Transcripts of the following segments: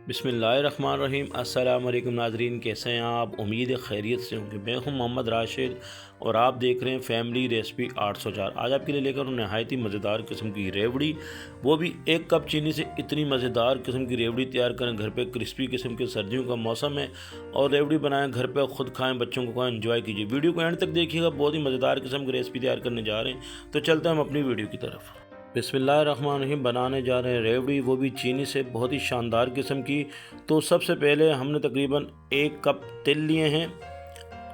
बिस्मिल्लाहिर्रहमानिर्रहीम। अस्सलाम वालेकुम नाज़रीन, कैसे हैं आप? उम्मीद है खैरियत से होंगे। मैं हूं मोहम्मद राशिद और आप देख रहे हैं फैमिली रेसिपी 804। आज आपके लिए लेकर नहायत ही मज़ेदार किस्म की रेवड़ी, वो भी 1 कप चीनी से इतनी मज़ेदार किस्म की रेवड़ी तैयार करें घर पे। क्रिस्पी किस्म के, सर्दियों का मौसम है और रेवड़ी बनाएं घर पे, ख़ुद खाएँ, बच्चों को खाएँ, एंजॉय कीजिए। वीडियो को एंड तक देखिएगा, बहुत ही मज़ेदार किस्म की रेसिपी तैयार करने जा रहे हैं। तो चलते हैं हम अपनी वीडियो की तरफ। बिस्मिल्लाहिर्रहमानिर्रहीम। बनाने जा रहे हैं रेवड़ी, वो भी चीनी से, बहुत ही शानदार किस्म की। तो सबसे पहले हमने तकरीबन 1 कप तिल लिए हैं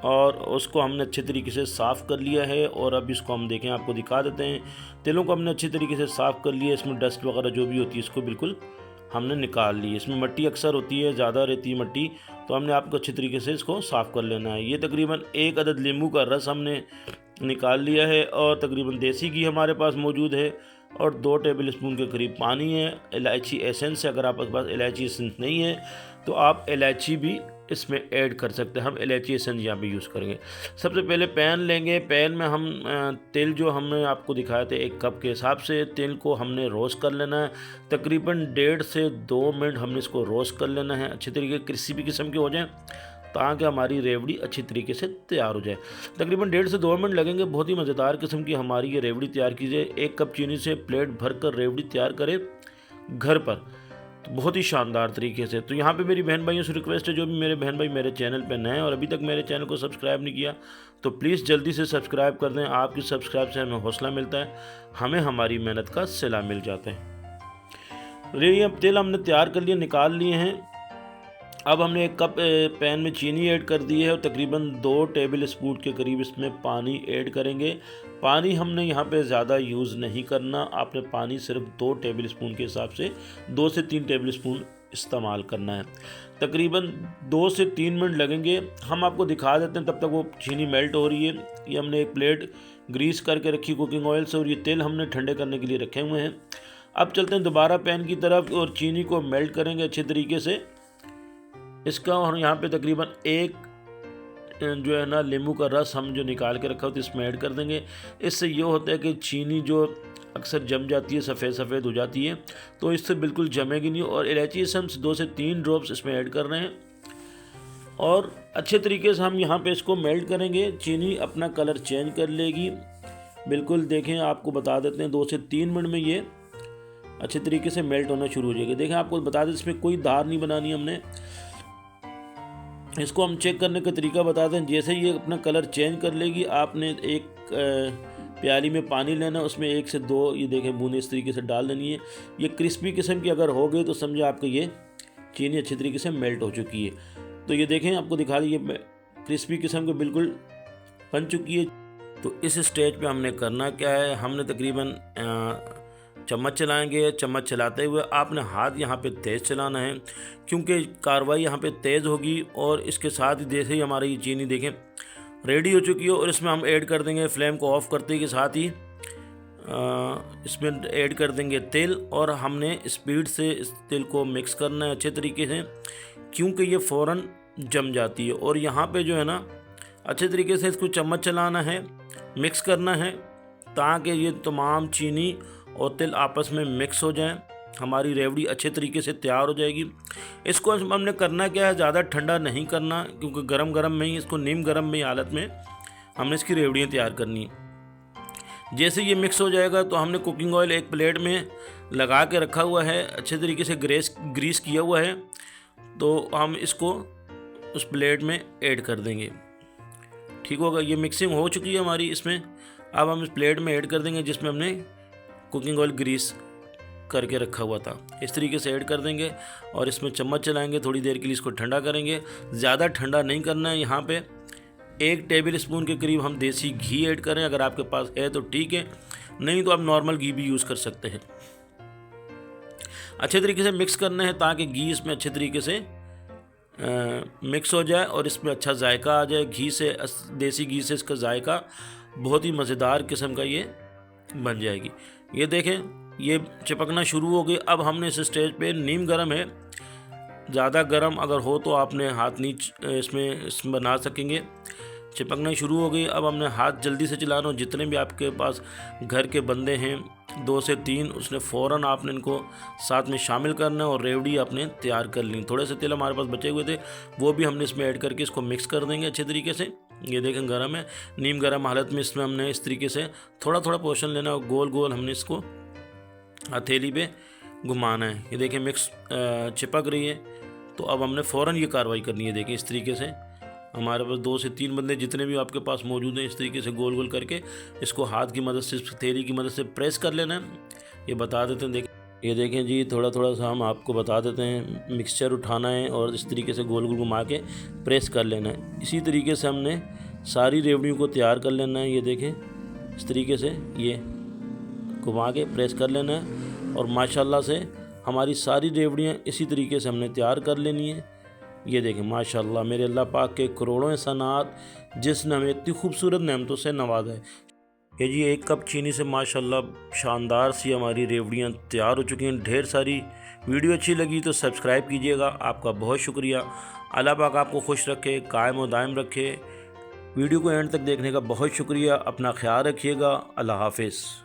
और उसको हमने अच्छे तरीके से साफ़ कर लिया है। और अब इसको हम देखें, आपको दिखा देते हैं। तिलों को हमने अच्छी तरीके से साफ़ कर लिया। इसमें डस्ट वगैरह जो भी होती है इसको बिल्कुल हमने निकाल ली। इसमें मिट्टी अक्सर होती है, ज़्यादा रहती है मिट्टी, तो हमने आपको अच्छी तरीके से इसको साफ़ कर लेना है। ये तकरीबन 1 अदद नींबू का रस हमने निकाल लिया है और तकरीबन देसी घी हमारे पास मौजूद है और 2 टेबल स्पून के करीब पानी है। इलायची एसेंस है, अगर आपके पास इलायची एसेंस नहीं है तो आप इलायची भी इसमें ऐड कर सकते हैं। हम इलायची एसेंस यहाँ पे यूज़ करेंगे। सबसे पहले पैन लेंगे। पैन में हम तेल जो हमने आपको दिखाया था 1 कप के हिसाब से, तेल को हमने रोस्ट कर लेना है। तकरीबन 1.5 से 2 मिनट हमने इसको रोस्ट कर लेना है, अच्छी तरीके क्रिस्पी किस्म के हो जाएँ ताकि हमारी रेवड़ी अच्छी तरीके से तैयार हो जाए। तकरीबन 1.5 से 2 मिनट लगेंगे। बहुत ही मज़ेदार किस्म की हमारी ये रेवड़ी तैयार कीजिए। 1 कप चीनी से प्लेट भर कर रेवड़ी तैयार करें घर पर, तो बहुत ही शानदार तरीके से। तो यहाँ पे मेरी बहन भाइयों से रिक्वेस्ट है, जो भी मेरे बहन भाई मेरे चैनल पे नए हैं और अभी तक मेरे चैनल को सब्सक्राइब नहीं किया, तो प्लीज़ जल्दी से सब्सक्राइब कर दें। आपकी सब्सक्राइब से हमें हौसला मिलता है, हमें हमारी मेहनत का सिला मिल जाता है। ये तेल हमने तैयार कर लिया, निकाल लिए हैं। अब हमने 1 कप पैन में चीनी ऐड कर दी है और तकरीबन 2 टेबल स्पून के करीब इसमें पानी ऐड करेंगे। पानी हमने यहाँ पे ज़्यादा यूज़ नहीं करना, आपने पानी सिर्फ 2 टेबल स्पून के हिसाब से 2 से 3 टेबल स्पून इस्तेमाल करना है। तकरीबन 2 से 3 मिनट लगेंगे। हम आपको दिखा देते हैं, तब तक वो चीनी मेल्ट हो रही है। ये हमने एक प्लेट ग्रीस करके रखी कुकिंग ऑयल से और ये तेल हमने ठंडे करने के लिए रखे हुए हैं। अब चलते हैं दोबारा पैन की तरफ और चीनी को मेल्ट करेंगे अच्छे तरीके से इसका। और यहाँ पे तकरीबन 1 जो है ना नींबू का रस हम जो निकाल के रखा होता है इसमें ऐड कर देंगे। इससे ये होता है कि चीनी जो अक्सर जम जाती है, सफ़ेद सफ़ेद हो जाती है, तो इससे बिल्कुल जमेगी नहीं। और इलायची एसेंस 2 से 3 ड्रॉप्स इसमें ऐड कर रहे हैं और अच्छे तरीके से हम यहाँ पे इसको मेल्ट करेंगे। चीनी अपना कलर चेंज कर लेगी बिल्कुल। देखें, आपको बता देते हैं 2 से 3 मिनट में ये अच्छे तरीके से मेल्ट होना शुरू हो जाएगी। देखें, आपको बता दें इसमें कोई धार नहीं बनानी हमने। इसको हम चेक करने का तरीका बता दें। जैसे ये अपना कलर चेंज कर लेगी, आपने एक प्याली में पानी लेना, उसमें 1 से 2 ये देखें बूंदें इस तरीके से डाल देनी है। ये क्रिस्पी किस्म की अगर हो गई तो समझे आपका ये चीनी अच्छी तरीके से मेल्ट हो चुकी है। तो ये देखें, आपको दिखा दी, ये क्रिस्पी किस्म की बिल्कुल बन चुकी है। तो इस स्टेज पे हमने करना क्या है, हमने तकरीबन चम्मच चलाएंगे। चम्मच चलाते हुए आपने हाथ यहाँ पे तेज़ चलाना है, क्योंकि कार्रवाई यहाँ पे तेज़ होगी। और इसके साथ ही जैसे ही हमारी ये चीनी देखें रेडी हो चुकी है और इसमें हम ऐड कर देंगे, फ्लेम को ऑफ करते के साथ ही इसमें ऐड कर देंगे तेल। और हमने स्पीड से इस तेल को मिक्स करना है अच्छे तरीके से, क्योंकि ये फ़ौरन जम जाती है। और यहाँ पे जो है ना अच्छे तरीके से इसको चम्मच चलाना है, मिक्स करना है, ताकि ये तमाम चीनी और तेल आपस में मिक्स हो जाएं। हमारी रेवड़ी अच्छे तरीके से तैयार हो जाएगी। इसको हमने करना क्या है, ज़्यादा ठंडा नहीं करना, क्योंकि गरम गरम में ही इसको, नीम गरम में ही हालत में हमने इसकी रेवड़ियाँ तैयार करनी है। जैसे ये मिक्स हो जाएगा तो हमने कुकिंग ऑयल एक प्लेट में लगा के रखा हुआ है, अच्छे तरीके से ग्रीस किया हुआ है। तो हम इसको उस प्लेट में ऐड कर देंगे। ठीक होगा, ये मिक्सिंग हो चुकी है हमारी इसमें। अब हम इस प्लेट में ऐड कर देंगे जिसमें हमने कुकिंग ऑयल ग्रीस करके रखा हुआ था। इस तरीके से ऐड कर देंगे और इसमें चम्मच चलाएंगे, थोड़ी देर के लिए इसको ठंडा करेंगे। ज़्यादा ठंडा नहीं करना है। यहाँ पे 1 टेबल स्पून के करीब हम देसी घी ऐड करें, अगर आपके पास है तो ठीक है, नहीं तो आप नॉर्मल घी भी यूज़ कर सकते हैं। अच्छे तरीके से मिक्स करना है ताकि घी इसमें अच्छे तरीके से मिक्स हो जाए और इसमें अच्छा जायका आ जाए। घी से, देसी घी से इसका जायका बहुत ही मज़ेदार किस्म का ये बन जाएगी। ये देखें, ये चिपकना शुरू हो गई। अब हमने इस स्टेज पे, नीम गरम है, ज़्यादा गरम अगर हो तो आपने हाथ नीचे इसमें बना सकेंगे। चिपकना शुरू हो गई। अब हमने हाथ जल्दी से चलाना, जितने भी आपके पास घर के बंदे हैं 2 से 3 उसने फ़ौरन आपने इनको साथ में शामिल करना है और रेवड़ी आपने तैयार कर ली। थोड़े से तेल हमारे पास बचे हुए थे, वो भी हमने इसमें ऐड करके इसको मिक्स कर देंगे अच्छे तरीके से। ये देखें गरम है, नीम गरम हालत में इसमें हमने इस तरीके से थोड़ा थोड़ा पोर्शन लेना है और गोल गोल हमने इसको हथेली पे घुमाना है। ये देखें मिक्स चिपक रही है, तो अब हमने फ़ौरन ये कार्रवाई करनी है। देखें इस तरीके से हमारे पास 2 से 3 बंदे जितने भी आपके पास मौजूद हैं, इस तरीके से गोल गोल करके इसको हाथ की मदद से, हथेली की मदद से प्रेस कर लेना है। ये बता देते हैं, देखें ये देखें जी, थोड़ा थोड़ा सा हम आपको बता देते हैं। मिक्सचर उठाना है और इस तरीके से गोल गोल घुमा के प्रेस कर लेना है। इसी तरीके से हमने सारी रेवड़ियों को तैयार कर लेना है। ये देखें इस तरीके से ये घुमा के प्रेस कर लेना है और माशाल्लाह से हमारी सारी रेवड़ियाँ इसी तरीके से हमने तैयार कर लेनी है। ये देखें माशाल्लाह मेरे अल्लाह पाक के करोड़ों एहसानात, जिसने हमें इतनी खूबसूरत नेमतों से नवाजा है। ये जी 1 कप चीनी से माशाल्लाह शानदार सी हमारी रेवड़ियाँ तैयार हो चुकी हैं, ढेर सारी। वीडियो अच्छी लगी तो सब्सक्राइब कीजिएगा। आपका बहुत शुक्रिया। अल्लाह पाक आपको खुश रखे, कायम और दायम रखे। वीडियो को एंड तक देखने का बहुत शुक्रिया। अपना ख्याल रखिएगा। अल्लाह हाफिज़।